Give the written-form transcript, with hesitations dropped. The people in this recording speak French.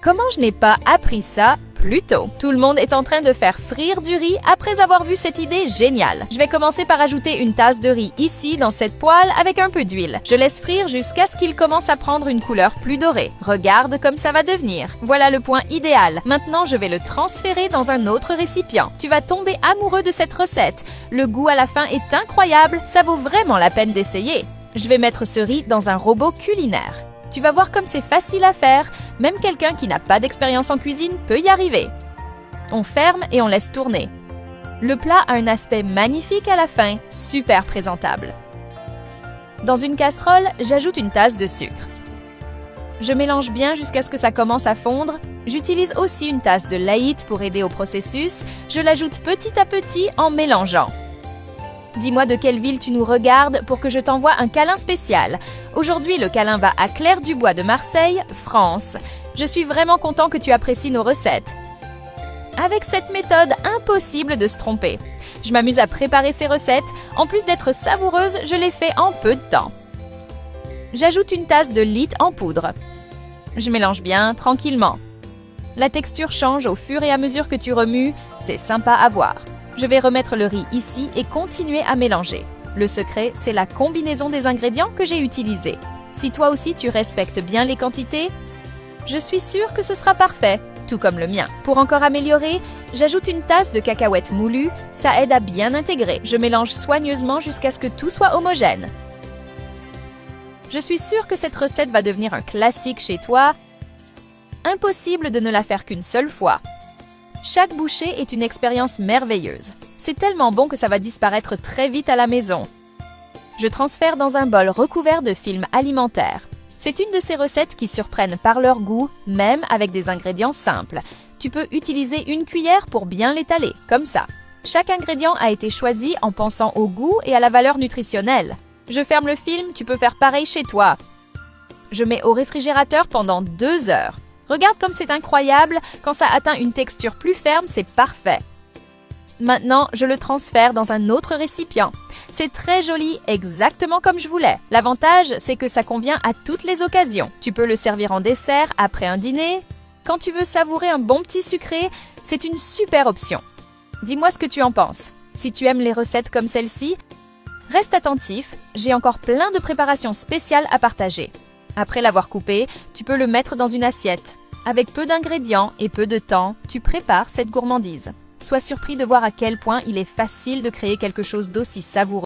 Comment je n'ai pas appris ça plus tôt? Tout le monde est en train de faire frire du riz après avoir vu cette idée géniale. Je vais commencer par ajouter une tasse de riz ici dans cette poêle avec un peu d'huile. Je laisse frire jusqu'à ce qu'il commence à prendre une couleur plus dorée. Regarde comme ça va devenir. Voilà le point idéal. Maintenant, je vais le transférer dans un autre récipient. Tu vas tomber amoureux de cette recette. Le goût à la fin est incroyable. Ça vaut vraiment la peine d'essayer. Je vais mettre ce riz dans un robot culinaire. Tu vas voir comme c'est facile à faire, même quelqu'un qui n'a pas d'expérience en cuisine peut y arriver. On ferme et on laisse tourner. Le plat a un aspect magnifique à la fin, super présentable. Dans une casserole, j'ajoute une tasse de sucre. Je mélange bien jusqu'à ce que ça commence à fondre. J'utilise aussi une tasse de Laït pour aider au processus. Je l'ajoute petit à petit en mélangeant. Dis-moi de quelle ville tu nous regardes pour que je t'envoie un câlin spécial. Aujourd'hui, le câlin va à Claire Dubois de Marseille, France. Je suis vraiment content que tu apprécies nos recettes. Avec cette méthode, impossible de se tromper. Je m'amuse à préparer ces recettes. En plus d'être savoureuse, je les fais en peu de temps. J'ajoute une tasse de Laït en poudre. Je mélange bien, tranquillement. La texture change au fur et à mesure que tu remues. C'est sympa à voir. Je vais remettre le riz ici et continuer à mélanger. Le secret, c'est la combinaison des ingrédients que j'ai utilisés. Si toi aussi tu respectes bien les quantités, je suis sûre que ce sera parfait, tout comme le mien. Pour encore améliorer, j'ajoute une tasse de cacahuètes moulues, ça aide à bien intégrer. Je mélange soigneusement jusqu'à ce que tout soit homogène. Je suis sûre que cette recette va devenir un classique chez toi. Impossible de ne la faire qu'une seule fois. Chaque bouchée est une expérience merveilleuse. C'est tellement bon que ça va disparaître très vite à la maison. Je transfère dans un bol recouvert de film alimentaire. C'est une de ces recettes qui surprennent par leur goût, même avec des ingrédients simples. Tu peux utiliser une cuillère pour bien l'étaler, comme ça. Chaque ingrédient a été choisi en pensant au goût et à la valeur nutritionnelle. Je ferme le film, tu peux faire pareil chez toi. Je mets au réfrigérateur pendant 2 heures. Regarde comme c'est incroyable, quand ça atteint une texture plus ferme, c'est parfait. Maintenant, je le transfère dans un autre récipient. C'est très joli, exactement comme je voulais. L'avantage, c'est que ça convient à toutes les occasions. Tu peux le servir en dessert, après un dîner. Quand tu veux savourer un bon petit sucré, c'est une super option. Dis-moi ce que tu en penses. Si tu aimes les recettes comme celle-ci, reste attentif, j'ai encore plein de préparations spéciales à partager. Après l'avoir coupé, tu peux le mettre dans une assiette. Avec peu d'ingrédients et peu de temps, tu prépares cette gourmandise. Sois surpris de voir à quel point il est facile de créer quelque chose d'aussi savoureux.